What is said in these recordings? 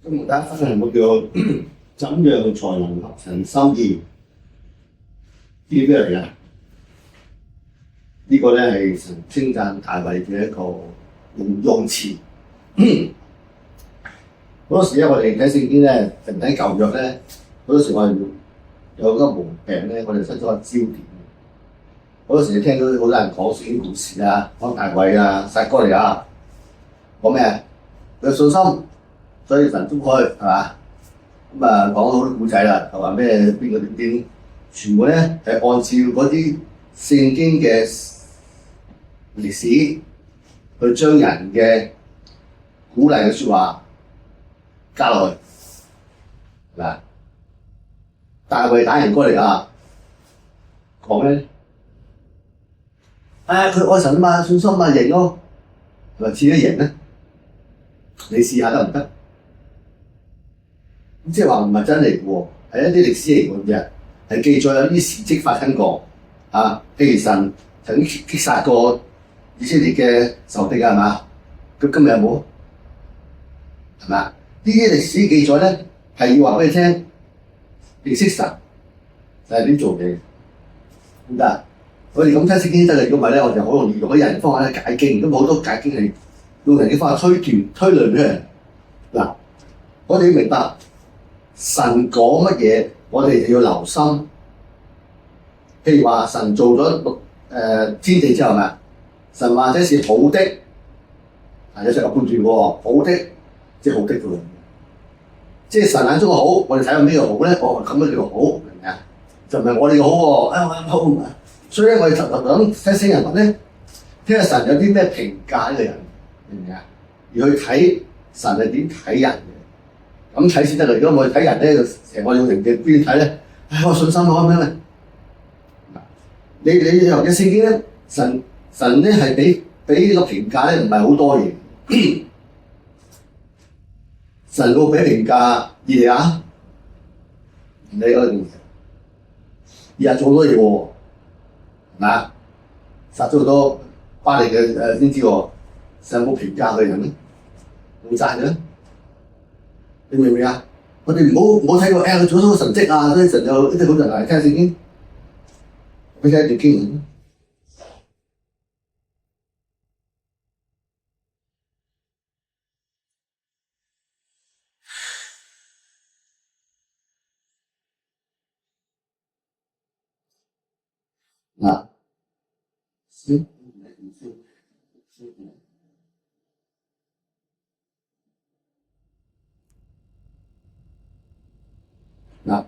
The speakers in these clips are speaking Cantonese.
咁同大家分享個叫怎樣才能合神心意？呢啲咩嚟㗎？呢個咧係神稱讚大衛嘅一個用詞。好多時咧，我哋睇聖經咧，定睇舊約咧，好多時我哋有個毛病咧，我哋失咗個焦點。好多時你聽到好多人講聖經故事啊，講大衛啊、撒哥利亞，講咩啊？佢有信心，所以神祝福佢，係嘛？咁啊講好多古仔啦，又話咩邊個點，全部咧係按照嗰啲聖經嘅歷史去將人嘅鼓勵嘅説話加落去，係嘛？大衛打贏哥利亞講咩？佢愛神啊嘛，信心啊，贏咯，係咪似得贏咧？你試下得唔得？咁即係話唔係真嚟嘅喎，係一啲歷史嚟嘅，係記載有啲事蹟發生過啊。譬如神曾經擊殺過以色列嘅仇敵啊，係嘛？咁今日有冇？係嘛？呢啲歷史記載咧係要話俾你聽，認識神就係點做嘅，唔得。我哋咁睇聖經得嘅，如果唔係咧，我哋好容易用啲人方法咧解經，咁好多解經係用人嘅方法推論出嚟。嗱，我哋要明白神講乜嘢，我哋就要留心。譬如話神做咗天地之後咪，神話這是好的，有時候判斷喎，好的即係好的嘅喎，即係神眼中嘅好，我哋睇下咩叫好咧？咁樣叫做好，明唔明啊？就唔係我哋嘅好喎，我好唔係。所以咧，我哋就諗睇聖人物咧，聽下神有啲咩評價呢個人，明唔明啊？而去睇神係點睇人嘅，咁睇先得啦。如果我哋睇人咧，成個要人嘅邊睇咧？我信心開咩咩？你由嘅聖經咧，神咧係俾呢個評價咧，唔係好多嘢。神會俾評價以利亞，你嗰個以利亞做好多嘢喎。係嘛？殺咗好多巴力嘅先知喎，神冇評價佢人咩？冇讚嘅，你明唔明啊？我哋唔好睇過佢做咗個神蹟啊，所以神就一直好人嚟聽聖經，俾睇一段經文。嗱，嗱，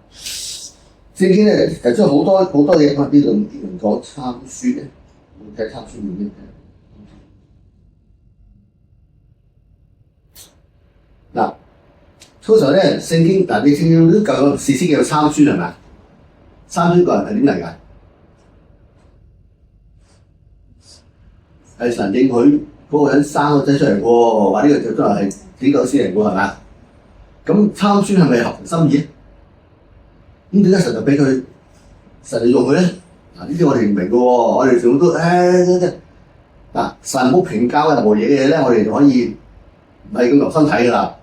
聖經咧提出好多嘢，呢度講參孫咧，睇參孫面咩？嗱，通常咧聖經你聽到啲舊嘅事蹟叫參孫係咪？參孫個人係點嚟㗎？係神應許嗰個人生個仔出嚟喎，話呢個就真係幾個先嚟喎，係嘛？咁參孫係咪合神心意？咁點解神就俾佢，神就用佢咧？嗱，呢啲我哋唔明嘅喎，我哋全部都嗱，神冇評價任何嘢嘅嘢咧，我哋就可以唔係咁留心睇㗎啦，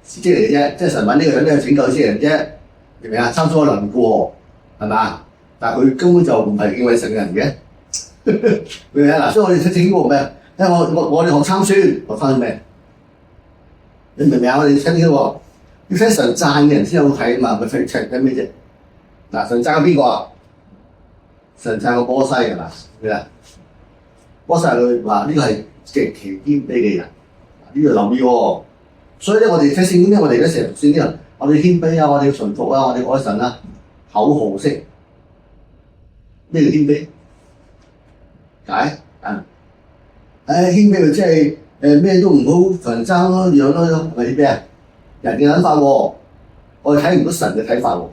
事蹟嚟嘅啫，即係神揾呢個人咧拯救先嚟啫，明唔明啊？參孫可能過係嘛？但係佢根本就唔係敬畏神嘅人嘅。明唔明啊？嗱，所以我哋睇聖經喎咩？因為我哋學參孫學翻咩？你明唔明啊？我哋睇呢個喎，要睇神讚嘅人先好睇啊嘛，咪睇咩啫？嗱，神讚邊個啊？神讚個摩西係嘛？咩啊？摩西佢話呢個係極其謙卑嘅人，呢個留意喎。所以咧，我哋睇聖經咧，我哋咧成日讀聖經，我哋謙卑啊，我哋要順服啊，我哋愛神啊，口號式咩叫謙卑？解啊！謙卑咪即係咩都唔好同人爭咯，樣咯，係咪啲咩啊？人嘅諗法喎，我哋睇唔到神嘅睇法喎。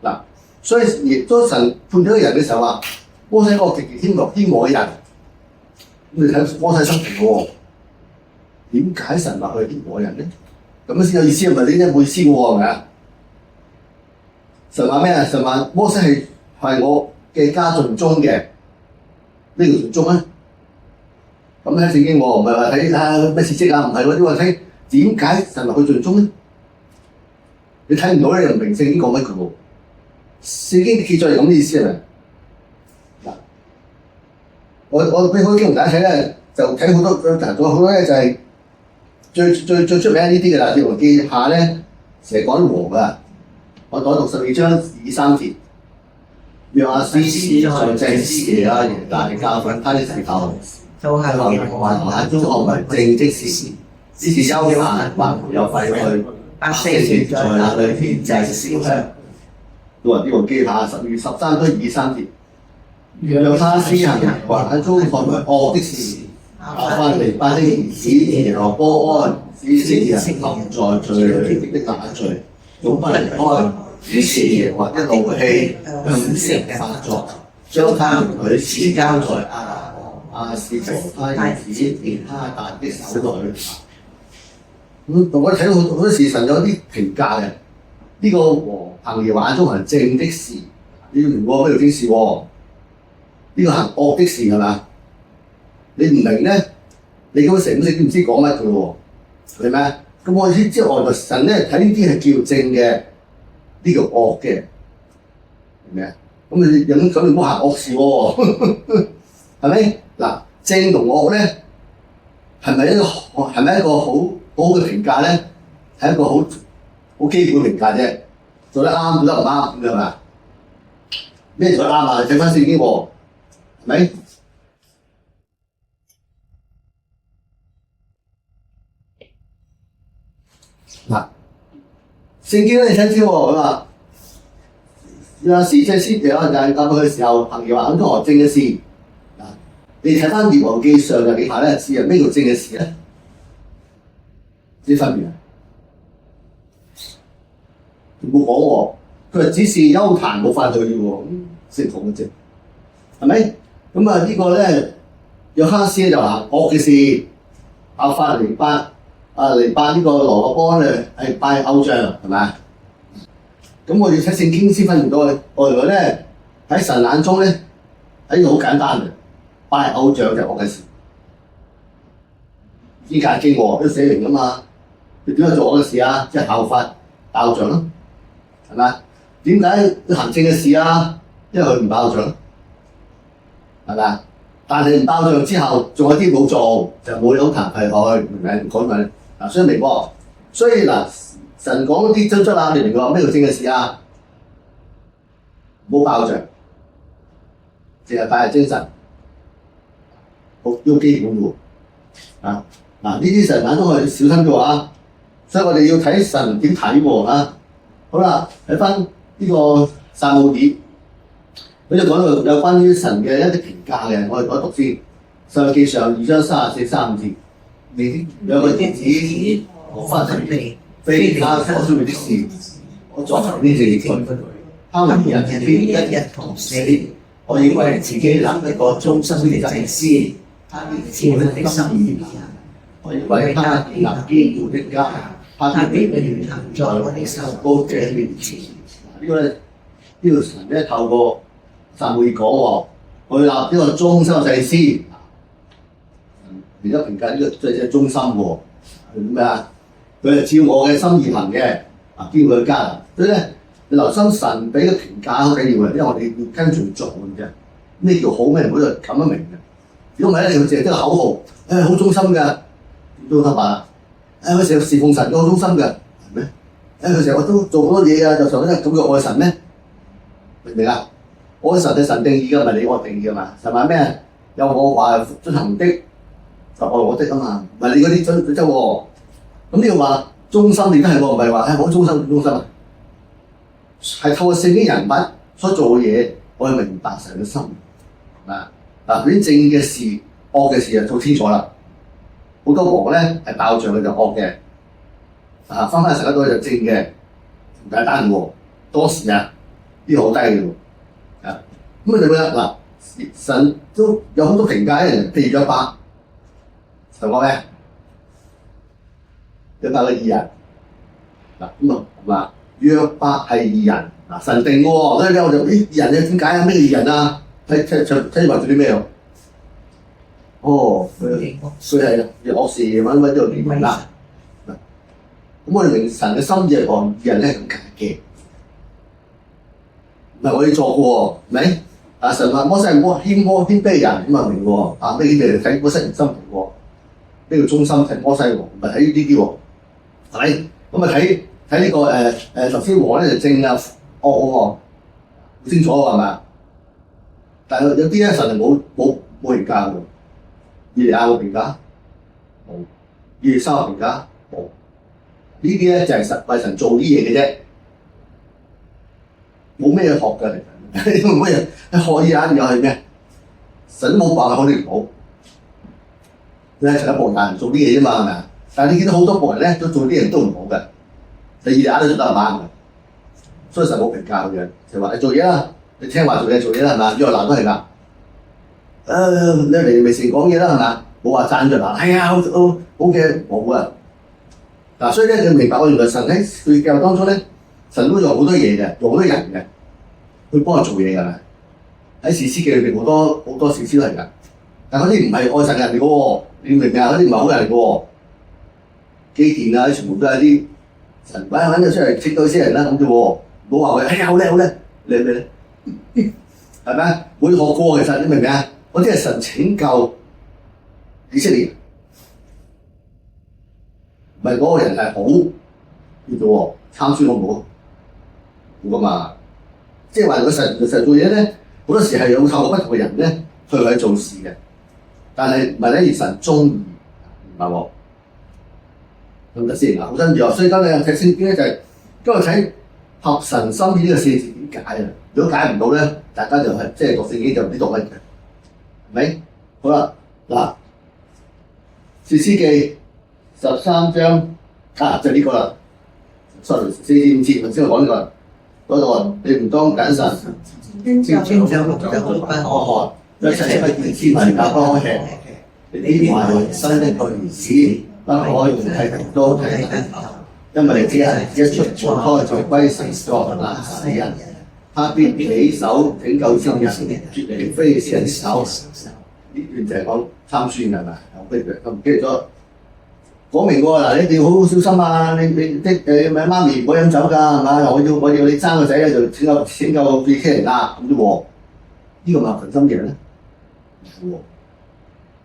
嗱，所以亦當神判咗個人嘅時候話，摩西嗰個極其謙和嘅人，咁你睇摩西生平喎，點解神話佢係謙和嘅人咧？咁樣先有意思，係咪？你真係冇意思嘅喎，係咪啊？神話咩啊？神話摩西係我嘅家盡忠嘅。呢個盡忠咧，咁喺聖經喎，唔係話睇咩事蹟啊，唔係嗰啲話睇點解神話佢盡忠咧？你睇唔到咧，你就唔明聖經講乜嘅喎。聖經記載係咁嘅意思係咪？嗱，我俾好經同大家睇咧，就睇好多仲有好多咧，就係最出名呢啲嘅啦。列王記下咧，成日講和㗎。我讀12章2、3節。約阿斯在祭司期間，猶大教訓他的時候，就係眼中看為正的事，只是休閒或沒有廢去，百姓在那裏獻祭燒香。列王記下12月13章2、3節。約阿斯行眼中看為惡的事，亞法尼巴的兒子耶羅波安使以色列人陷在罪裏的那罪，總不離開。於是耶和華的怒氣向以色列發作，將他們許賜交在亞示和他兒子便哈達的手裏。我睇到好多時神有啲評價嘅，呢個行耶和華眼中係正的事，你要明喎，咩叫正事喎？呢個行惡的事係嘛？你唔明咧，你咁成本聖經唔知講乜嘅喎，係咪啊？咁我意思即係外來神咧睇呢啲係叫正嘅。呢個惡嘅，係咪啊？咁你唔好行惡事喎，係咪？嗱，正同惡咧，係咪一個好嘅評價咧？係一個好基本評價啫。做得啱，做得唔啱咁係咪？咩做得啱啊？睇翻聖經喎，係咪？嗱。聖經咧，你睇先喎，佢話約阿斯即係先有人教佢嘅時候，行耶和華眼中看為正嘅事。嗱，你睇翻列王記上嘅幾下咧，知係咩叫正嘅事咧？啲分別啊，冇講喎。佢話只是休閒冇犯罪嘅喎，識講嘅啫，係咪？咁啊呢個咧，約阿斯咧就行惡嘅事，亞法尼巴。嚟拜呢個羅伯波咧，係拜偶像係咪啊？咁我哋睇聖經先分唔到嘅。原來咧喺神眼中咧，係一個好簡單嘅，拜偶像就係惡嘅事。依家經喎都寫明㗎嘛，你點解做惡嘅事啊？即係效法偶像咯，係咪啊？點解行正嘅事啊？因為佢唔拜偶像咯，係咪啊？但係唔拜偶像之後，仲有啲冇做，就冇有彈係佢，明唔明？講明。嗱，所以明喎，所以嗱，神講啲真出啊，你明喎？咩叫正嘅事啊？唔好拜偶像，淨係拜精神，好都基本喎。啊，嗱，呢啲神眼中我哋小心嘅話，所以我哋要睇神點睇喎啊！好啦，睇翻呢個撒母耳，佢就講到有關於神嘅一啲評價嘅，我哋讀先，《申命記上2章34、35節。兩個兒子我發生地，非他所做的事，我作呢啲證據，他們人必一日同死。我要為自己立一個終身的祭司，他必照我的心意行。我要為他立堅固的家，他必永遠行在我的受膏者面前。呢個神咧透過撒母耳講喎，我要立呢個終身祭司。而家評價呢個即係忠心喎，係咩啊？佢係照我嘅心意行嘅，啊，堅固嘅家。所以咧，你留心神俾嘅評價好緊要嘅，因為我哋要跟住做嘅啫。咩叫好，咩唔好就咁得明嘅。如果唔係咧，你淨係得個口號，好忠心嘅，忠心啊！佢成日侍奉神都好忠心嘅，係咩？佢成日都做好多嘢啊，就成日咁叫愛神咩？明唔明啊？愛神係神定義嘅，唔係你我定義嘅嘛。神話咩？有我話遵行的。就愛我的啊嘛，唔係你嗰啲準則喎。咁呢個話忠心亦都係喎，唔係話好忠心唔忠心啊？係透過聖經人物所做嘅嘢，我哋明白神嘅心。嗱，嗰啲正嘅事、惡嘅事就做清楚啦。好多王咧係爆仗嘅就惡嘅，翻神嗰度就正嘅，唔簡單嘅喎。當時啊，呢個好低嘅喎。咁啊就咩嗱？神都有好多評價嘅，譬如約伯。就講咩？約伯嘅義人嗱咁啊話約伯係義人嗱，神定嘅喎，所以咧我就義人咧點解啊？咩義人啊？睇住話做啲咩喎？哦，佢係惡事揾呢度點啦？我哋明神嘅心意係何以人咧咁解嘅，唔係我哋做嘅喎，係咪？啊神話摩西係謙卑嘅人咁啊明喎，啊呢啲嚟睇摩西人心嚟喎，呢個中心睇摩西喎，唔係睇呢啲喎，係咪？咁啊睇呢個頭先王咧就正啊惡喎，好清楚喎係咪？但係有啲咧神係冇評價嘅，以利亞冇評價，冇；以利沙有評價，冇。呢啲咧就係神為神做啲嘢嘅啫，冇咩學嘅，冇乜嘢。學以眼又係咩？神都冇辦法可以唔好，你係神嘅僕人做啲嘢啫嘛，係咪啊？但係你見到好多僕人咧都做啲嘢都唔好嘅，第二眼都做得唔啱嘅，所以神冇評價佢嘅，就話你做嘢啦，你聽話做嘢啦，係嘛？約拿都係㗎，你嚟未成講嘢啦，係嘛？冇話讚約拿，係啊，好嘅，冇啊。嗱，所以咧，你明白我原來神喺佢教當中咧，神都用好多嘢嘅，用好多人嘅，去幫佢做嘢㗎。喺士師記裏邊好多士師都係㗎，但嗰啲唔係愛神嘅人嚟嘅喎，你明唔明啊？嗰啲唔係好人嚟嘅喎，基甸啊，全部都係啲神揾咗出嚟拯救啲人啦咁啫喎，冇話佢，哎呀好叻，叻咩咧？係咪？會學過其實，你明唔明啊？嗰啲係神拯救以色列人。唔係嗰個人係好叫做參孫好唔好？冇噶嘛，即係話佢神做嘢咧，好多時係有透過不同嘅人咧去做事嘅，但係唔係咧神中意，唔係喎，得唔得先？嗱，好真嘅，所以今日睇聖經咧就係今日睇合神心意呢個四字點解啊？如果解唔到咧，大家就係即係讀聖經就唔知讀乜嘢，係咪？好啦，嗱，士師記13章就呢個啦。sorry， 4至5節頭先我講呢個嗰度，你唔當謹慎，天就不可喝，一切不潔之物也不可吃。你懷生的兒子不可用剃刀剃頭，因為你只係一出錯開就歸成作拿細人，他必起手拯救聖人，絕離非利士人手。呢段就係講參孫係咪？我唔記得咗。講明喎，嗱，你一定要好好小心啊！你媽咪唔好飲酒㗎，係嘛？我要你生個仔咧，就拯救以色列人啦咁啫喎。呢個咪合神心意咧？唔係喎。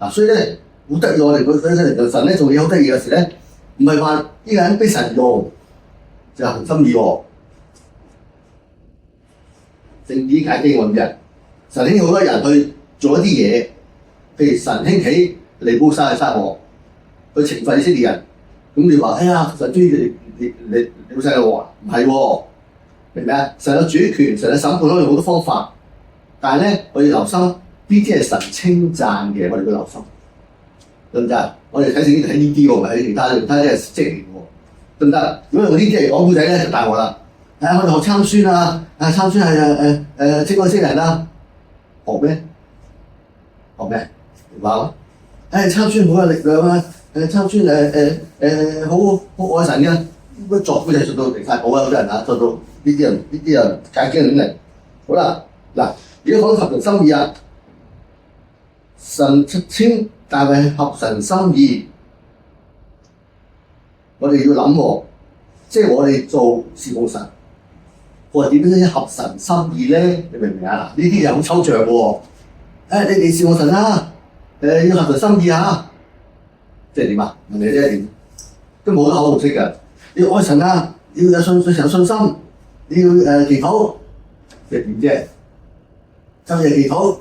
嗱，所以咧好得意，我哋佢出嚟就神咧做嘢好得意嘅時咧，唔係話呢個人俾神用就合神心意喎。正意解經運嘅神興好多人去做一啲嘢，譬如神興起尼布撒利撒王。去懲罰以色列人，咁你話哎呀，神中意你好犀利喎，唔係喎，明唔明啊？神有主權，神嘅審判可以用好多方法，但係咧，我哋留心呢啲係神稱讚嘅，我哋要留心，得唔得？我哋睇聖經睇呢啲喎，唔係睇其他啲係職業喎，得唔得？如果用呢啲嚟講故仔咧，就大鑊啦。我哋學參孫啊，參孫係稱愛以色列人啦，學咩？學咩？明白嗎？參孫好有力量啊！參孫好愛神嘅，乜作佢哋做到離曬譜啊！好多人啊，做到呢啲人解經能力。好啦，嗱，如果講合神心意啊，神稱大衛合神心意，我哋要諗喎，即係我哋做侍奉神，我哋點樣合神心意咧？你明唔明啊？呢啲嘢好抽象嘅喎。你侍奉神啦，要合神心意啊！即係點啊？問你即係點？都冇得口號式嘅。要愛神啊，要有信心，要祈禱，即係點啫？晝夜祈禱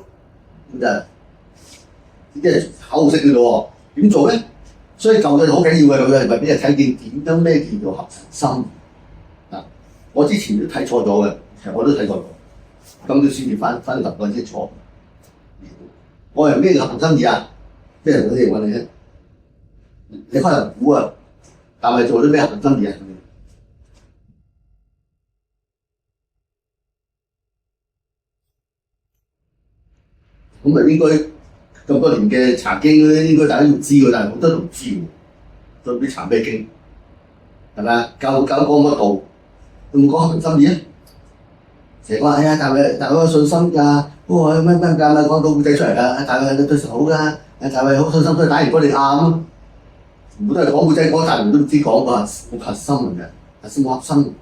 咁就即係口號式嘅咯喎。點做咧？所以舊嘅好緊要嘅，佢係俾人睇見點樣咩叫做合神心意啊？我之前都睇錯咗嘅，其實我都睇錯咗。咁都先至翻嚟講清楚。我係咩叫合神心意啊？咩人嗰啲揾你聽？你可能估啊，但係做啲咩合神心意啊？咁啊，應該咁多年嘅查經咧，應該大家要知㗎，但係好多都唔知喎。做啲查咩經係咪啊？教講乜道？有冇講合神心意啊？成日講哎呀，大衛有信心㗎，乜㗎，講到古仔出嚟㗎，大衛對神好㗎，大衛好信心，所以打完波你啱。全部都係講古仔，講大人都唔知講個核心嚟嘅，核心核心，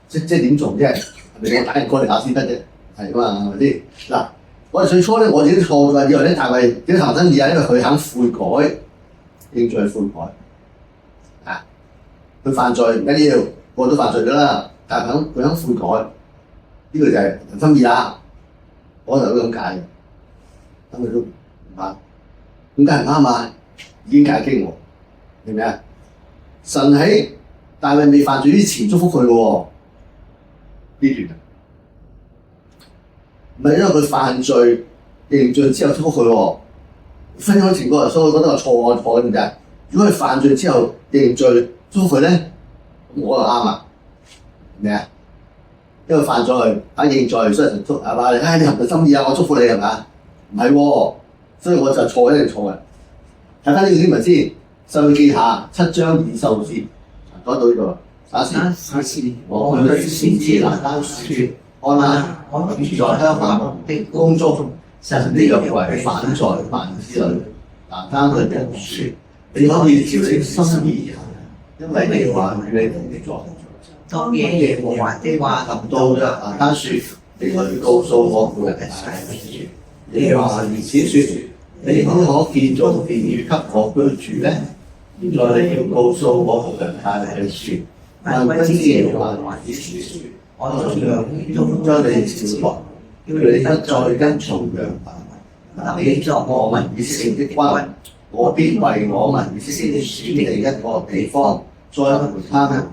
即點做啫？係咪我打人過嚟打先得啫？係嘛，係咪先？嗱，我哋最初咧，我自己錯㗎，以為咧大衛點解談生意啊？因為佢肯悔改，認罪悔改啊！佢犯罪唔緊要，個個都犯罪㗎啦，但係佢肯悔改，呢個就係談生意啦。我就都咁解嘅，咁佢都唔啱，點解唔啱啊？已經解經喎，明唔明啊？神喺大衛未犯罪之前祝福佢嘅喎，呢段唔係因為佢犯罪認罪之後祝福佢喎。分開前個人，所以我覺得我錯嘅點解？如果佢犯罪之後認罪祝福佢咧，咁我就啱啦，明唔明啊？因為犯罪認罪，所以神祝係嘛？你合神心意啊，我祝福你係嘛？唔係喎，所以我就錯一定錯嘅。睇翻呢個經文先，《申命記下》7章20節，講到呢度。那時我對先知拿單說：看啊，我住在香華木的宮中，神的約櫃反在幔子裏。拿單對人說：你可以照你心意行，因為你話與你同在。當夜耶和華的話臨到拿單說：你去告訴我僕人大衛說，耶和華如此說：你可建造殿宇給我居住呢？現在你要告訴我僕人大衛說，萬軍之耶和華如此說：我從羊圈中將你召來，叫你不再跟從羊群，立你作我民以色列的君。我必為我民以色列選定一個地方，栽培他們，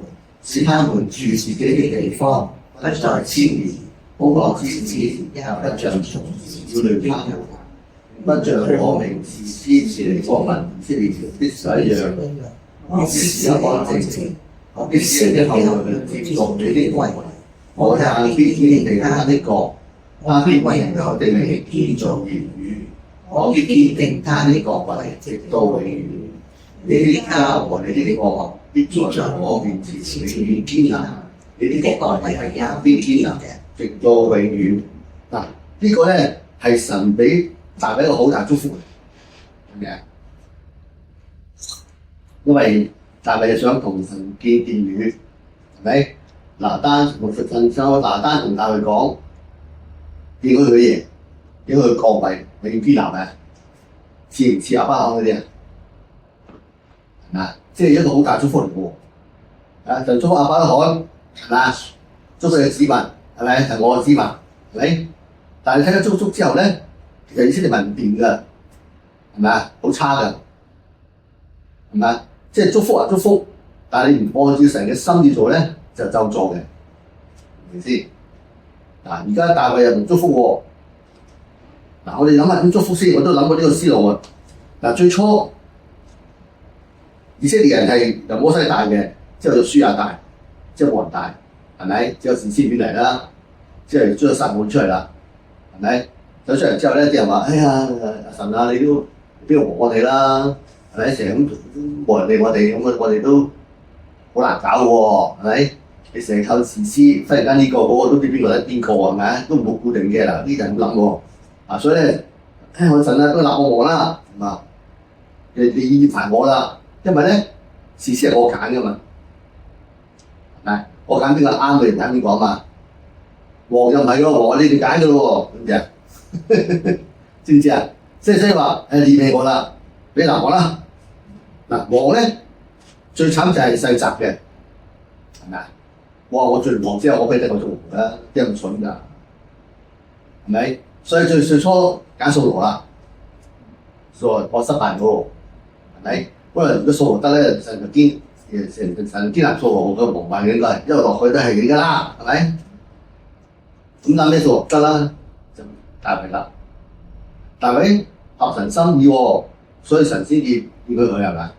使他們住自己的地方，不再遷移。保羅之子也不像從前擾亂他們，不像我名自私自利國民以色列的時一樣。我必使他乾淨，我必使你後裔接續你的位，我也必堅定他的國，他必為我的名建造言語。我必堅定他的國位，直到永遠。你的家和你的國必在我面前永遠堅立，你的國位也必堅立，直到永遠。嗱，呢個咧係神俾大衛一個好大祝福，係咪啊？因為大衛想同神建殿宇，係咪？拿單同大衛講，見到佢嘅嘢，見到佢嘅國位。你要堅立啊？似唔似亞伯拉罕嗰啲啊？係嘛？即係一個好大祝福嚟嘅喎。啊，就祝福亞伯拉罕係嘛？祝福佢嘅子民係咪？係我嘅子民係咪？但係你睇咗祝福之後咧，其實以色列民唔掂㗎，係咪啊？好差㗎，係咪啊？即係祝福啊祝福，但係你唔按照神嘅心意做咧，就咒詛嘅，明唔明先？嗱，而家大衛又唔祝福喎。嗱，我哋諗下點祝福先，我都諗過呢個思路啊。嗱，最初以色列人係由摩西帶嘅，之後就書亞帶，即係冇人帶，係咪？之後士師遠嚟啦，即係將撒母耳出嚟啦，係咪？走出嚟之後咧，啲人話：哎呀，神啊，你都邊個和我哋啦？係咪？成日咁冇人理我哋，咁我哋都好難搞喎，係咪？你成日靠士師，忽然間呢個嗰個都知邊個得邊個係咪？都冇固定嘅啦，呢人咁諗喎。啊，所以咧，我神啊都立我王啦，係嘛？你要排我啦，因為咧，士師係我揀噶嘛，係咪？我揀邊個啱嘅人揀邊個啊嘛？王又唔係喎，王你哋揀嘅咯喎，知唔知啊？知唔知啊？即係話你理我啦，你立我啦。嗱，王咧最慘就係世襲嘅，係咪啊？我做完王之後，我俾得我做王啦，啲人咁蠢㗎，係咪？所以最初揀掃羅啦，掃羅我失敗咗喎，係咪？不過如果掃羅得咧，神就堅立掃羅個王位應該係，因為落去都係你㗎啦，係咪？咁諗咩掃羅得啦，就大衛啦。大衛合神心意喎，所以神先至叫佢係咪？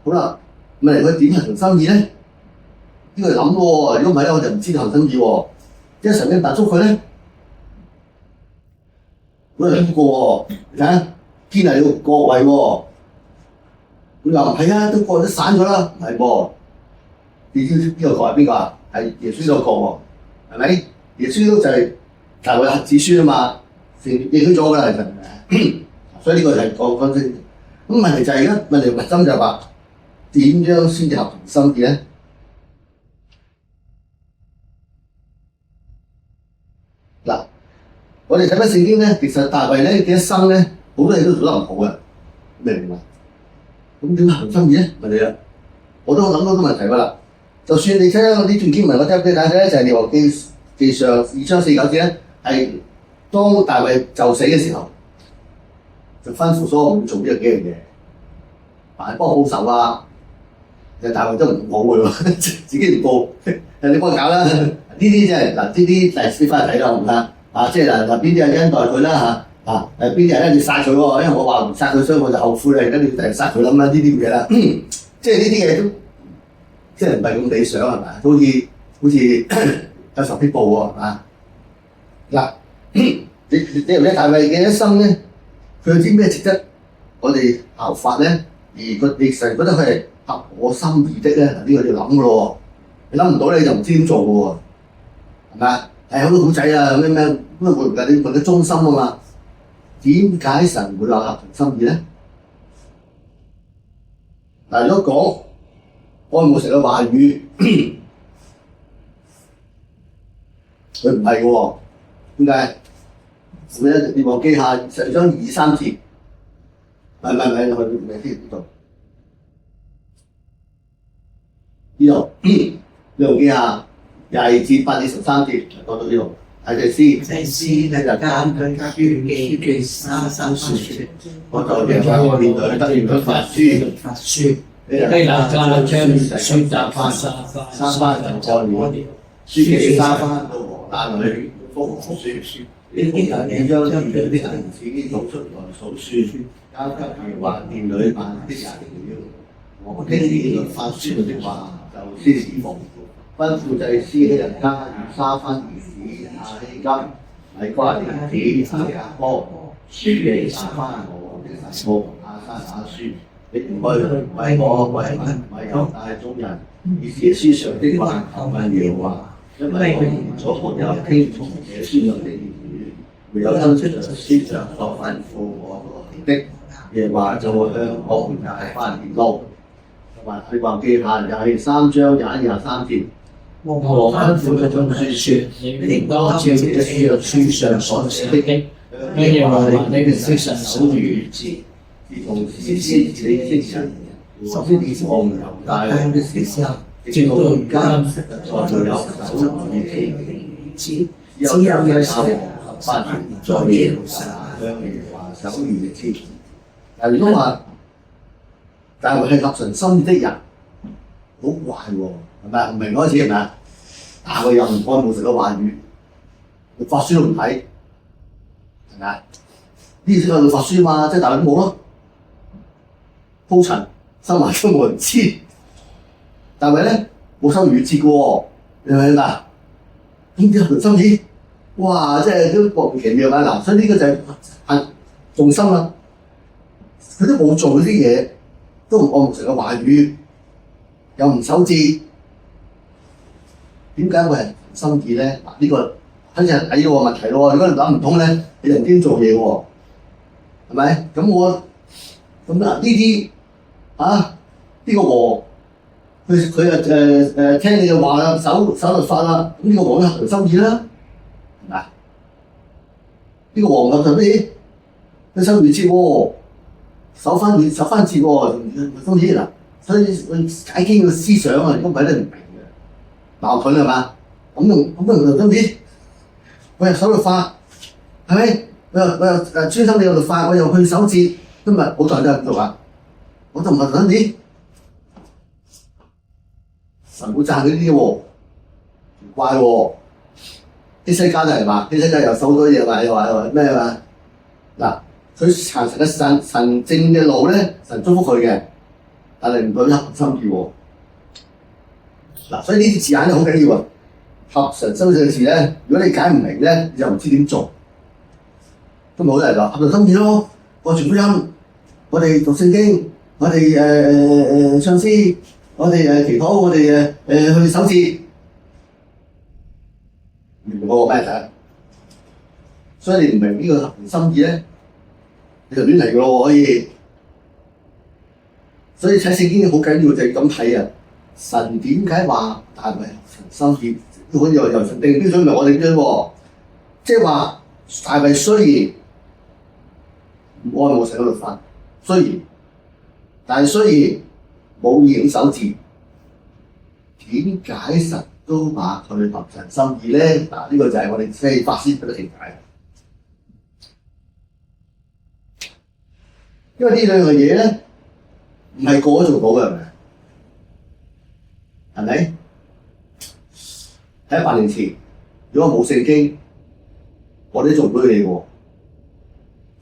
好啦，咁嚟佢點合神心意咧？呢個諗喎，如果唔係咧，我就唔知合神心意喎。因為神嘅答覆佢咧。佢係邊個喎？你睇下，堅立個國位喎。佢話唔係啊，都國都散咗啦，唔係噃。你知唔知邊個國係邊個啊？係耶穌個國喎，係咪？耶穌都就係大衛子孫啊嘛，成認許咗㗎啦，其實。所以呢個就係講真。咁問題就係而家問題核心就係話，點樣先至合神心意咧？嗱，我哋睇翻聖經咧，其實大衛咧嘅一生咧，好多嘢都做得唔好嘅，明唔明啊？咁點合神心意咧？問你啦，我都諗到個問題㗎啦。就算你睇下呢段經文，我睇俾大家睇咧，就係列王記上2章49節咧，係當大衛就死嘅時候，就吩咐所有人做呢幾樣嘢，幫我報仇啊！其實大衛都唔講嘅喎，自己唔報，你幫我搞啦。呢啲即係嗱，呢啲你翻嚟睇啦，唔得啊！即係邊啲人恩待佢啦邊啲人咧要殺佢喎？因為我話唔殺佢，所以我就後悔啦，而家你要第日殺佢諗啦，呢啲嘢啦，即係呢啲嘢都即係唔係咁理想係咪？好似有仇必報喎係嘛？嗱，你大衛嘅一生咧，佢有啲咩值得我哋效法咧？而佢你成日覺得佢係合我心意的咧，呢個你要諗嘅咯喎，你諗唔到你就唔知點做嘅喎，係咪啊？係好多古仔啊，咩咁會唔會你問佢忠心啊嘛？點解神會話合神心意咧？嗱，如果講愛慕神嘅話語，佢唔係嘅喎，點解？列王記下12章2、3節，唔係，去呢度。列王記下22節8至13節，講到呢度。祭司咧就根據書記沙番説，我就讓我面對得完法書，你能將書摘翻沙番就按了書記沙番到禾蛋裏覆書，呢啲人將殿裏的銀子攞出來數算，交給耶和華殿裏辦的人了。我聽見律法書裏的話，就先侍奉，吩咐祭司的人加與沙番兒子亞希甘、米迦的兒子亞波、書記沙番和的臣僕亞沙雅書，你唔可以為我為民為猶大眾人，以這書上的話求問耶和華，因為我們所沒有聽從這書上的言語，沒有遵循書上所吩咐我們的，耶和華就會向我們大發烈怒。同埋列王記下23章21、23節。我吩咐佢眾書說：你應當照這書上所寫的，向耶和華你的神守逾節，如同先知治理的人，所以我們猶大的時候，直到如今，才沒有守逾節，只有約瑟8年在耶路撒冷向耶和華守逾節。嗱，如果話大衛係合神心意的人，好壞喎，係咪？唔明嗰陣時係咪啊？但係佢又唔愛慕神嘅話語，律法書都唔睇，係咪啊？呢啲先係律法書嘛，即係大衛都冇咯，鋪陳收埋都冇人知。但係咧冇守逾節嘅喎，你明唔明啊？點知合神心意？哇！即係都莫名其妙啊！嗱，所以呢個就係重心啦。佢都冇做嗰啲嘢，都唔愛慕神嘅話語，又唔守節。點解會係心意咧？嗱，呢個肯定係第二個問題咯。如果你諗唔通咧，你就唔知做嘢喎，係咪？咁嗱呢啲呢個王，佢聽你嘅話啦，守律法啦，咁呢個王就合神心意啦，係咪？呢個王合神心意，佢守逾節喎，守翻節喎，心意嗱，所以解經嘅思想啊，根本都唔明。矛盾係嘛？咁就心意，我又守律法，係咪？我又專心你個律法，我又去守節，今日好多人都係咁做啊！我就唔係想你，神會讚佢呢啲喎，唔怪喎。啲西家就係嘛，啲西家又守咗嘢嘛，又話咩嘛？嗱，佢行神嘅神正嘅路咧，神祝福佢嘅，但係唔對合心意喎。嗱，所以呢啲字眼都好緊要啊！合神心意嘅事咧，如果你解唔明咧，你就唔知點做。咁好多人話合神心意咯，我傳福音，我哋讀聖經，我哋唱詩，我哋祈禱，我哋去守節，明我咩睇？所以你唔明呢個合神心意咧，你就亂嚟嘅咯，可以。所以睇聖經好緊要就係咁睇啊！神點解話大衛合神心意？好似由神定標準，唔係我定標準喎。即係話大衛雖然唔愛慕神嘅律法，但係雖然冇嚴守節，點解神都話佢合神心意咧？嗱，呢個就係我哋即係法師佢嘅理解。因為呢兩樣嘢咧，唔係個個做到嘅，係咪？喺100年前，如果冇聖經，我哋做唔到嘢喎。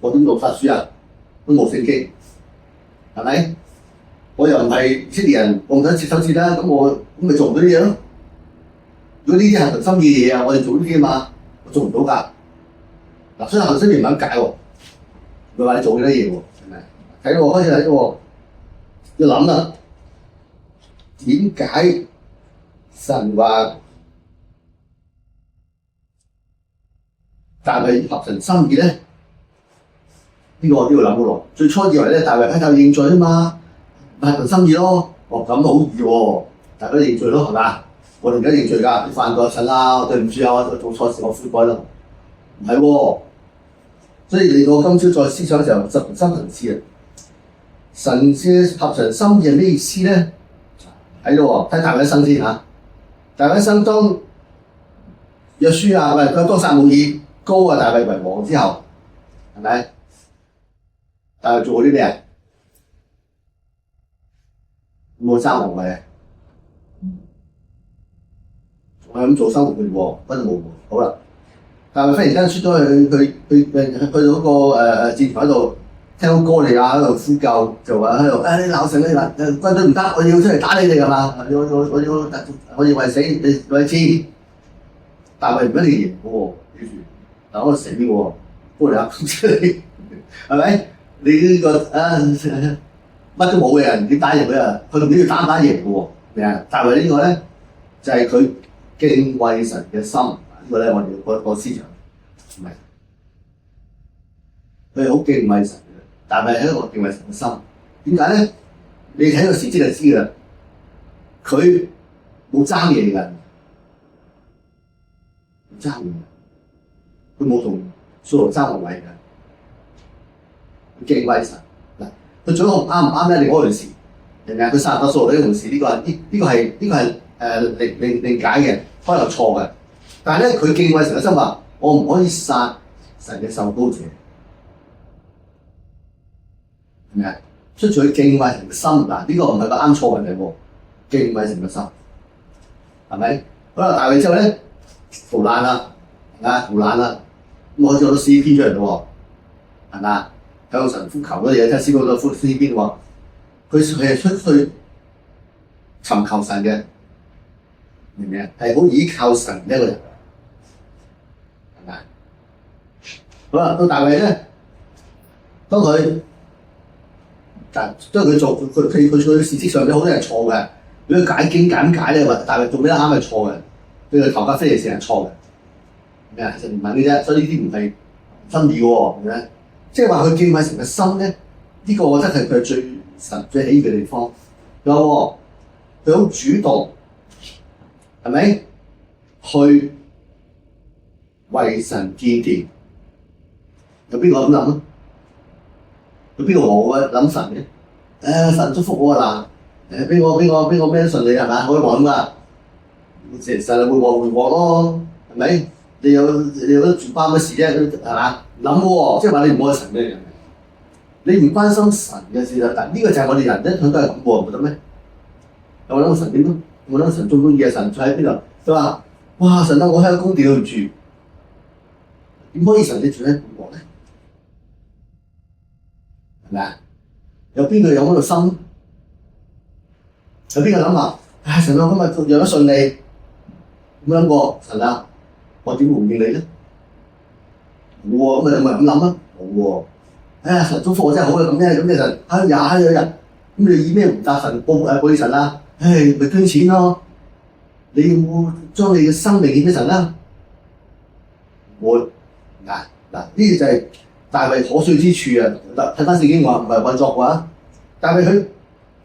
我點讀法書啊？都冇聖經，係咪？我又唔係以色列人，我唔想接手節啦，咁咪做唔到啲嘢咯。如果呢啲係合神心意嘅嘢啊，我哋做呢啲啊嘛，我做唔到㗎。嗱，所以合神心意唔係咁解喎，唔係話你做幾多嘢喎，係咪？睇到我開始喺度要諗啦，點解神話大衛合神心意咧？呢個我都要諗好耐。最初以為咧，大衛喺度認罪啊嘛，合神心意咯。哦，咁好易喎，大家認罪咯，係嘛？我哋而家認罪㗎，你犯過錯啦，對唔住啊，我做錯事，我悔改啦。唔係喎，所以嚟到今朝再思想嘅時候，就深層次啊。神嘅合神心意係咩意思咧？喺度喎，睇大衛一生先嚇。大衛一生當約書亞當撒母耳膏啊大衛為王之後，係咪？大衛做過啲咩啊？冇爭皇位啊！仲係咁做生活嘅喎，不過冇喎。好啦，大衛忽然間出咗去到嗰個戰場嗰度。聽到歌利亞喺度呼救，就話喺度你鬧神你話軍隊唔得，我要出嚟打你哋係嘛？我要為死你為戰，大衛唔一定贏嘅喎，記住，但我死嘅喎，歌利亞出嚟係咪？你呢個乜都冇嘅人點打贏佢啊？佢仲要打贏嘅喎，明啊？大衛呢個咧就係佢敬畏神嘅心，呢個咧我哋個思想唔係，佢係好敬畏神。但係喺一個敬畏神嘅心，點解咧？你睇個事蹟就知㗎啦。佢冇爭嘢㗎，唔爭嘢，佢冇同掃羅爭皇位㗎。佢敬畏神嗱，佢做得啱唔啱咧？另外一回事，明唔明啊？佢殺唔殺掃羅呢回事，呢個係另解嘅，可能錯嘅。但係咧，佢敬畏神嘅心話：我唔可以殺神嘅受膏者。係咪啊？出自佢敬畏神嘅心嗱，呢個唔係個啱錯問題喎。敬畏神嘅心係咪？好啦，大衛之後咧逃難啦，逃難啦，咁開始好多詩篇出嚟咯喎，係咪啊？向神呼求嗰啲嘢，聽詩歌都呼詩篇喎。佢係出去尋求神嘅，明唔明啊？係好倚靠神嘅一個人，係咪？好啦，到大衛咧，當佢佢做佢事蹟上有好多人錯嘅，如果解經解咧，話大衛做咩啱係錯嘅，對佢頭髮飛嚟成日錯嘅，咩啊？其實唔係嘅啫，所以呢啲唔係真理喎，係咪？即係話佢敬畏神嘅心咧，呢個我覺得係佢最神最喜悅嘅地方。有喎，佢好主動，係咪？去為神建殿，有邊個咁諗啊？有邊個冇嘅諗神嘅？神祝福我啊嗱，邊個咩都順利係咪？可以講㗎，神係會和咯，係咪？你有得住關乜事啫？係嘛？諗喎，即係話你唔愛神嘅人，你唔關心神嘅事啦。但呢個就係我哋人一向都係咁喎，唔覺得咩？有冇諗神點啊？有冇諗神中唔中意啊？神坐喺邊度？佢話：哇！神啊，我喺宮殿度住，點可以神你住喺本國咧？係咪啊？有邊個有嗰個心？有邊個諗話？唉，神啊，今日讓得順利，有冇諗過神啊？我點回應你咧？冇喎，咁咪咁諗啊？冇喎。哎呀，神祝福我真係好嘅，咁嘅神，有日，咁你以咩回答神報你神啊？唉，咪捐錢咯。你要冇將你嘅生命獻俾神啦？會嗱，呢個就係大衛可取之處啊！睇翻聖經話唔係運作嘅話，但係佢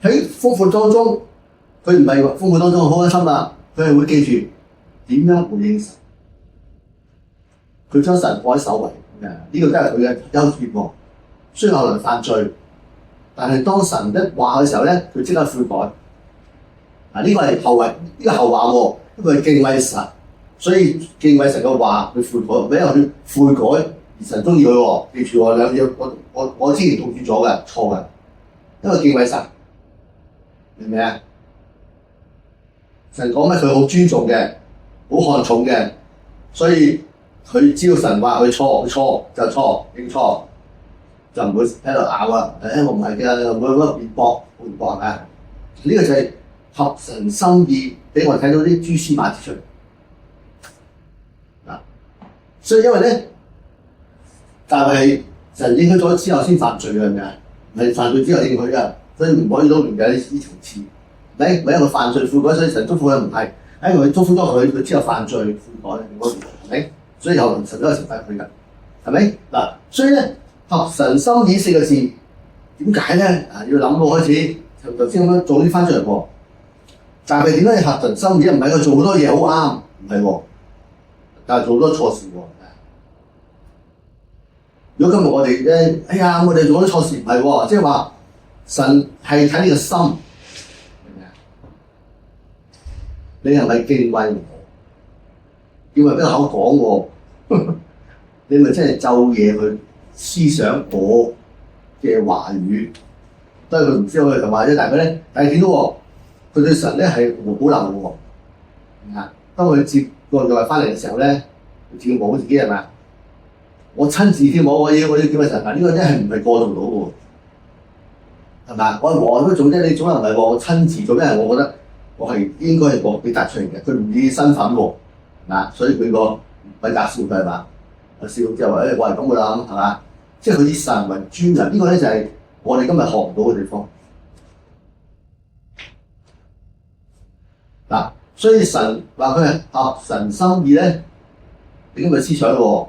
喺豐富當中，佢唔係豐富當中好開心啦，佢係會記住點樣回應神。佢將神放喺首位，呢個都係佢嘅優點喎。雖然後來犯罪，但係當神一話嘅時候咧，佢即刻悔改。呢個係後話，呢個後話喎，呢個係敬畏神，所以敬畏神嘅話，佢悔改，因為佢悔改而神中意佢喎。記住我兩樣，我之前讀住咗嘅，錯嘅，因為敬畏神，明唔明啊？神講咩佢好尊重嘅，好看重嘅，所以佢知道神話佢錯就錯，認錯就唔會喺度拗啊！我唔係嘅，唔會嗰個辯駁係咪啊？呢個就係合神心意，俾我睇到啲蛛絲馬跡出嚟。所以因為咧，但係神應許咗之後先犯罪嘅係咪啊？唔係犯罪之後應許㗎，所以唔可以撈亂嘅呢層次。唔係佢犯罪悔改，所以神祝福佢唔係，因為佢祝福咗佢之後犯罪悔改，係咪？所以後來神都有懲罰佢㗎，係咪？嗱，所以咧合神心意4個字點解咧？要諗到開始，頭先咁樣做啲翻出嚟喎。但係點解合神心意？唔係佢做好多嘢好啱，唔係喎，但係做好多錯事喎。如果今日我哋咧，哎呀，我哋做咗錯事唔係喎，即係話神係睇你個心，明唔明啊？你係咪敬畏我？敬畏邊個口講喎？你咪真係晝夜去思想我嘅話語，所以佢唔知我哋就話啫。但係咧，見到喎，佢對神咧係冇保留嘅喎。啊，當佢接個約翻嚟嘅時候咧，佢自己冇自己係咪啊？我親自添，我要叫佢神啊！呢個真係唔係過度到喎，係咪？我都做啫，你總係唔係我親自做咩？我覺得我係應該係我表達出嚟嘅，佢唔以身份喎，嗱，所以佢個咪假笑佢係嘛？笑之後話我係咁嘅啦，係嘛？即係佢以神為尊人，呢個咧就係我哋今日學唔到嘅地方。嗱，所以神話佢係合神心意咧，你今日思想喎。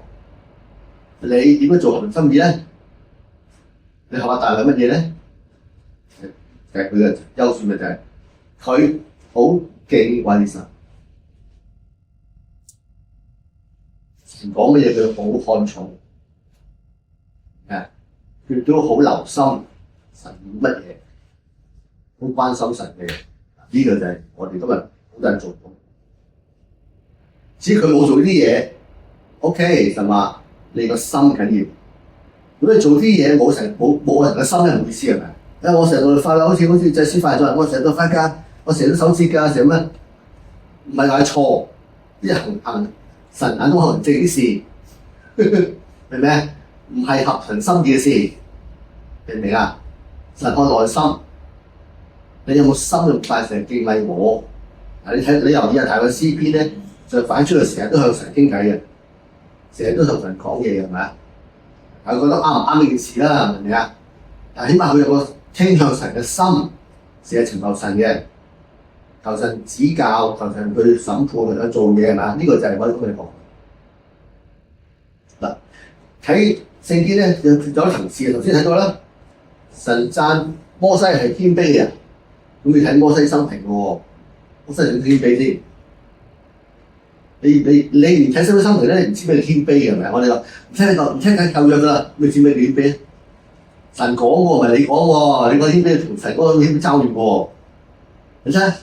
你點樣做合神心意咧？你學下大係乜嘢咧？其實佢嘅優點咪就係佢好敬畏神，神講乜嘢佢好看重，佢都好留心神乜嘢，好關心神嘅。呢個就係我哋今日好多人做到。至於佢冇做呢啲嘢 ，OK， 神話。你個心緊要，如果你做啲嘢冇人嘅心咧，唔好意思係咪？因為我成日都發啦，好似祭司犯咗，我成日都翻家，我成日都守節㗎，成日乜？唔係話錯，啲行神眼中可能正啲事，明唔明？唔係合神心意嘅事，明唔明啊？神看內心，你有冇心用快成日敬畏我？你睇你留意下睇個詩篇咧，就反出嚟成日都向神傾偈嘅。成日都同神講嘢係咪啊？係覺得啱唔啱呢件事啦，明唔明啊？但係起碼佢有個傾向神嘅心，成日尋求神嘅，求神指教，求神去審判，求神做嘢係咪啊？呢個就係我哋咁嚟講。嗱，睇聖經咧有咗層次，頭先睇到啦，神讚摩西係謙卑嘅人，咁你睇摩西生平嘅喎，摩西點謙卑先？你唔睇《新約》生平咧，你唔知咩叫謙卑嘅係咪？我哋話唔聽緊舊約㗎啦，你知咩叫謙卑？神講喎，唔係你講喎，你講謙卑同神嗰個謙卑爭遠喎。你睇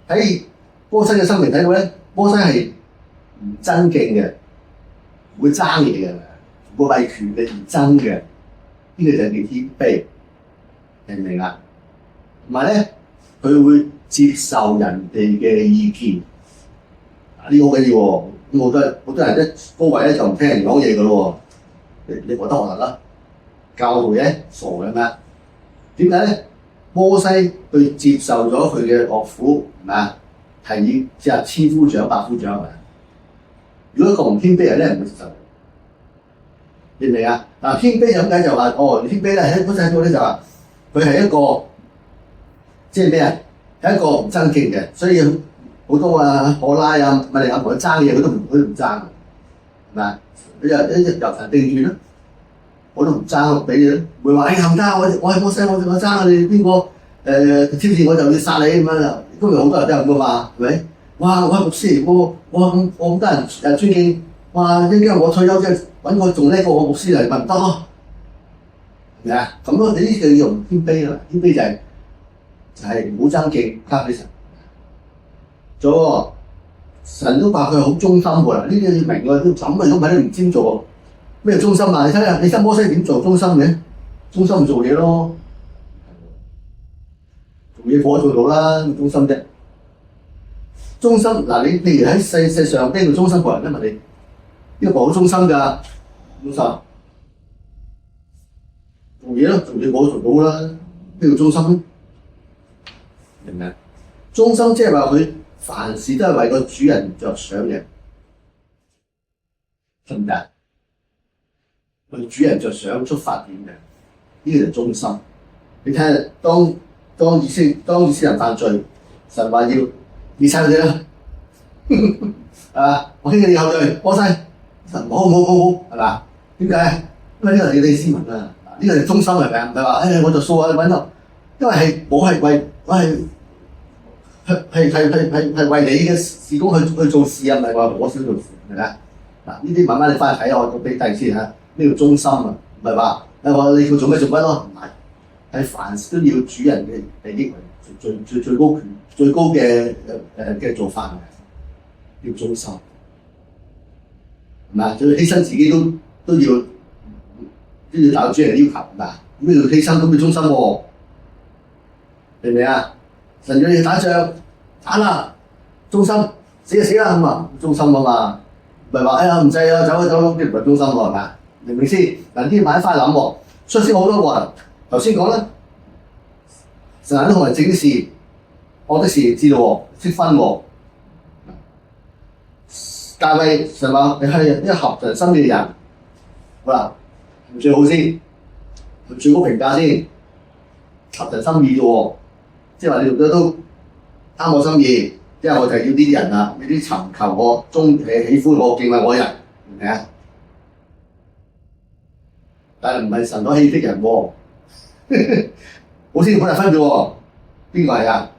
喺摩西嘅生平睇到咧，摩西係唔爭競嘅，唔會爭嘢嘅，唔會為權力而爭嘅，呢個就係叫謙卑，明唔明啊？同埋咧，佢會接受人哋嘅意見。呢個好緊要喎，咁好多人一高位咧就唔聽人講嘢㗎咯喎，你覺得可能啦？教導咧傻嘅咩？點解咧？摩西佢接受咗佢嘅岳父係咪啊？係以即係千夫長、百夫長係咪？如果一個唔謙卑人咧，唔會接受，明唔明啊？嗱，謙卑咁解就話謙卑咧喺嗰陣度咧就話佢係一個即係咩啊？係一個唔爭競嘅，所以。好多可拉啊、米利暗同佢爭嘢，佢都唔爭，係咪啊？佢就由神定斷啦，我都唔爭，俾你啦，唔會話唔得，我係摩西，我爭啊！你邊個挑戰我就要殺你咁樣，今日好多人都係咁噶嘛，係咪？哇！我係牧師嚟喎，我好多人尊敬，哇！應該我退休即係揾我做呢個牧師嚟咪唔得咯，係咪啊？咁咯，你呢個要用謙卑啦，謙卑就係唔好爭競，交俾神。仲有喎，神都話佢好忠心喎，呢啲要明喎，都咁啊，如果唔係你唔知做喎。咩忠心啊？你睇下，你睇摩西點做忠心嘅？忠心咪做嘢咯，做嘢我做到啦，忠心啫。忠心嗱，你譬如喺世上邊個忠心過人咧？問你，呢個好忠心㗎，忠心。做嘢咯，做嘢我都做到啦，咩叫忠心咧？明唔明？忠心即係話佢凡事都係為個主人着想嘅，得唔得？為主人着想出發點嘅，呢個就係忠心。你睇下，當以色列人犯罪，神話要滅曬佢哋啦，我興起你後裔摩西，神冇，係嘛？點解？因為呢個係你哋斯文啊，呢個係忠心係咪啊？唔係話我就數下揾到，因為我係為為你嘅事工去做事啊，唔係話我少做事，係咪啊？嗱，呢啲慢慢你翻去睇下，我俾第二次嚇。呢個忠心啊，唔係話我你要做咩做乜咯，唔係，係凡事都要主人嘅利益為最高權、最高嘅做法嘅，要忠心，係咪啊？就犧牲自己都要達到主人嘅要求，係咪啊？咁你要犧牲都要忠心喎，明唔明啊？神叫你打仗，打啦，忠心，死就死啦咁啊，忠心啊嘛，唔係話唔制啊，走，啲唔係忠心喎，係咪啊？明唔明先？嗱，啲買翻諗喎，率先好多個人。頭先講啦，神都同人正事，惡的事知道喎，識分喎。大衛神話你係一個合神心意嘅人，好啦，最好先，最高評價先，合神心意嘅喎，即係話你做得都啱我心意，即係我就係要呢啲人啊，呢啲尋求我喜歡我敬畏我嘅人，明唔明啊？但係唔係神所喜的人喎，好先本嚟分咗喎，邊個係啊？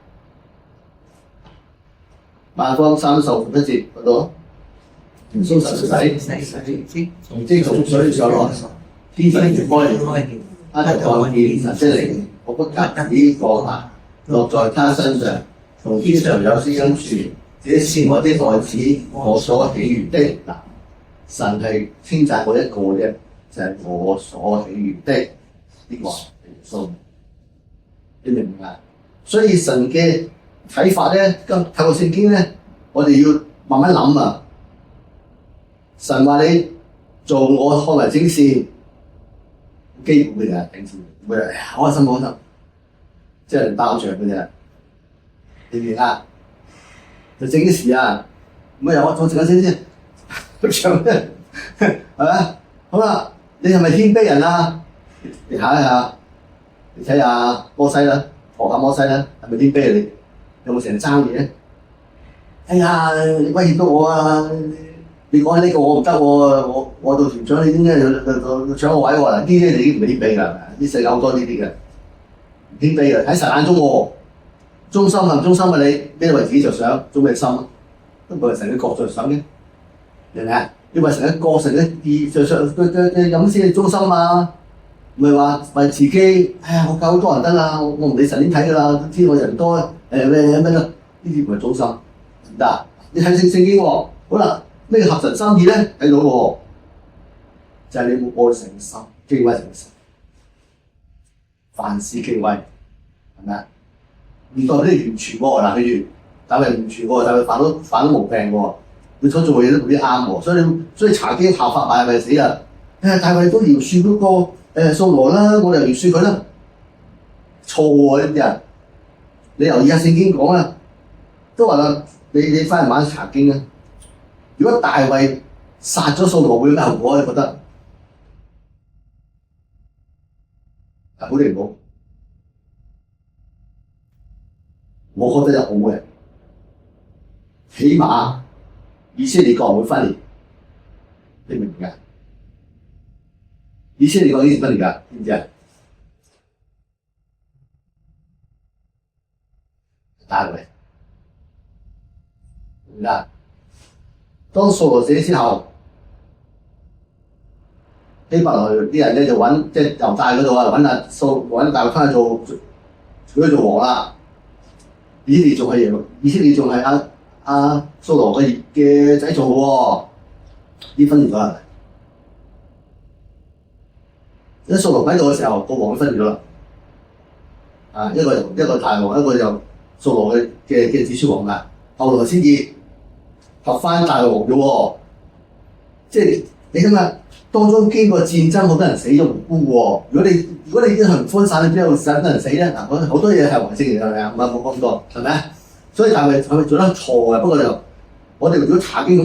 馬可30:11節嗰度，耶穌受洗，從蒸從水上來，天使就開了，他就看見神的靈彷彿鴿子降下，落在他身上。從天上有聲音説：這是我的愛子，我所喜悅的。嗱，神係稱讚我一個啫。就係我所喜悅的呢個耶穌，你明唔明啊？所以神嘅睇法咧，透過聖經咧，我哋要慢慢諗啊。神話你做我看為正事，基本嘅啫，頂住，唔會開心，即係包場嘅啫。你明啊？就正事啊，咁啊，我做陣間先，唱咩？係咪？好啦。你係咪謙卑人啊？你睇下摩西啦，學下摩西啦，係咪謙卑啊？你有冇成日爭嘢？哎呀，你威脅到我啊！你講呢個我唔得喎，我做團長，你點解要搶我位喎？呢啲你已經唔謙卑啦，啲世界好多呢啲嘅，唔謙卑嘅喺神眼中喎，忠心啊，忠心啊你，邊度為自己着想，做咩心？都唔係成個角着想嘅，明唔明啊？要為成一個成一意着想嘅飲先係忠心啊！唔係話為自己，我教好多人得啦，我唔理神點睇㗎啦，知我人多咩啦，呢啲唔係忠心，唔得。你睇聖經喎，好啦，咩合神心意咧？睇到喎，就係你冇愛神心，敬畏神，凡事敬畏，係咪啊？唔代表你完全喎，嗱，譬如但係唔完全喎，但係犯到毛病喎。佢所做嘅嘢都未必啱喎，所以查經效法埋係咪死啊？大衛都饒恕嗰個掃羅啦，我哋饒恕佢啦，錯喎呢啲人。你留意下聖經講啊，都話啦，你翻去慢慢查經啊。如果大衛殺咗掃羅會有咩後果？你覺得？好定唔好？我覺得有好嘅，起碼。以色列國會分裂，你明唔明啊？以色列國幾時分裂㗎？知唔知啊？大衛。嗱，當掃羅死之後，希伯來啲人咧就揾即係猶大嗰度啊，揾大衛翻去做王啦。以色列仲係阿掃羅嘅仔做嘅喎，呢分裂咗啦。一掃羅喺度嘅時候，個王分裂咗啦。啊，一個大王，一個就掃羅嘅子孫王啦。後來先至合翻大王嘅喎，即係你諗下，當中經過戰爭，好多人死咗無辜喎。如果你一行分散，你邊有使得人死咧？嗱，好多嘢係壞事嚟㗎，係咪啊？唔係冇講咁多，係咪啊？所以大衛係咪做得錯嘅？不過就我哋如果查經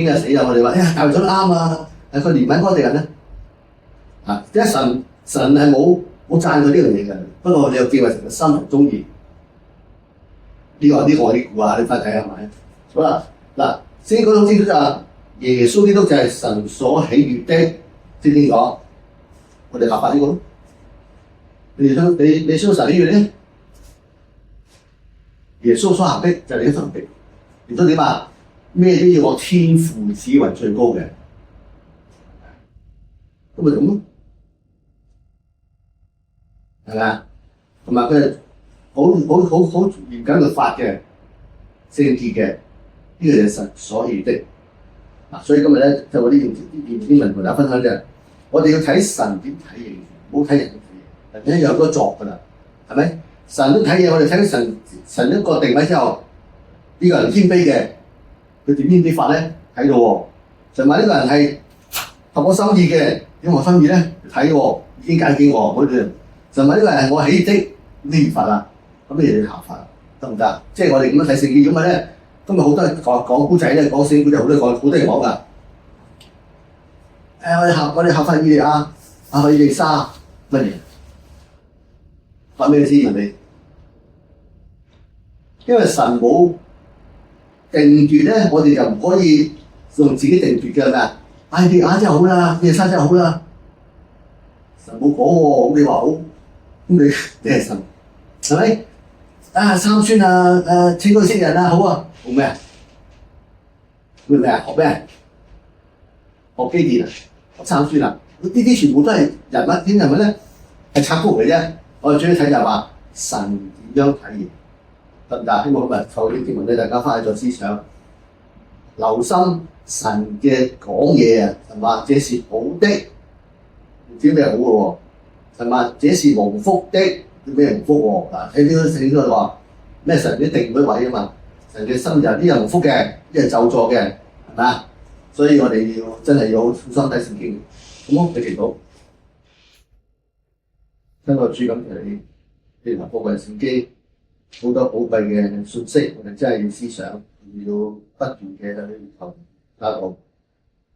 啊死啊，我哋話大衛做得啱啊，係佢憐憫嗰啲人咧。啊，即係神係冇讚佢呢樣嘢嘅，不過我哋又見為神嘅心唔中意。呢個我啲估下，你翻睇下係咪？好啦，嗱，先講到清楚就係耶穌基督就係神所喜悅的，知唔知講？我哋立法呢個，你相信神喜悅咧？耶穌所行的就係你嘅神的，耶穌點啊？咩都要我天父指為最高嘅，咁咪咁咯，係咪啊？同埋佢係好嚴謹律法嘅聖潔嘅，呢個就係神所喜悅的。嗱，所以今日咧就我啲經文同大家分享嘅，我哋要睇神點睇嘢，唔好睇人嘅嘢，人哋有好多作㗎啦，係咪？神都睇嘢，我哋睇到神一個定位之後，呢個人謙卑嘅，佢點謙卑法咧？睇到喎，神話呢個人係合我心意嘅，點合心意咧？睇喎，已經解經喎，好似神話呢個人係我喜悅的，呢法啦，咁你哋效法得唔得？即係我哋咁樣睇聖經，咁啊咧，今日好多人講古仔咧，講聖經古仔好多人講㗎。我哋效法以利亞，以利沙乜嘢？發咩先人哋？因為神冇定奪咧，我哋就唔可以用自己定奪嘅，係咪啊？以利亞真係好啦，以利沙真係好啦。神冇講喎，咁你話好，咁你係神，係咪？參孫啊，清高聖人啊，好啊，好咩啊？咩啊？學咩？學基甸啊，學參孫啊，呢啲全部都係人物，啲人物咧係插曲嚟啫。我哋最緊睇就係話神點樣睇嘢，得唔得？希望今日透過啲經文咧，大家翻去再思想，留心神嘅講嘢啊，係嘛？這是好的，唔知咩好嘅喎，係嘛？這是蒙福的，咩蒙福喎？嗱，睇呢個聖經就話咩？神一定嗰位啊嘛，神嘅心就係啲人蒙福嘅，啲人咒詛嘅，係咪啊？所以我哋要真係要好小心睇聖經。咁你祈禱。真個主感謝你，譬如話寶貴聖經好多寶貴嘅信息，我哋真係要思想，要不斷嘅去求教導。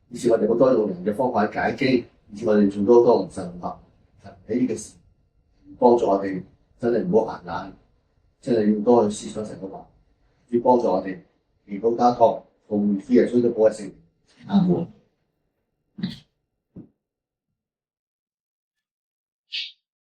以前我哋好多用人嘅方法去解經，以前我哋做多唔神合神喺呢個時，幫助我哋真係唔好閒懶，真係要多去思想神嘅話，要幫助我哋祈禱交託，奉主耶穌嘅寶貴聖名。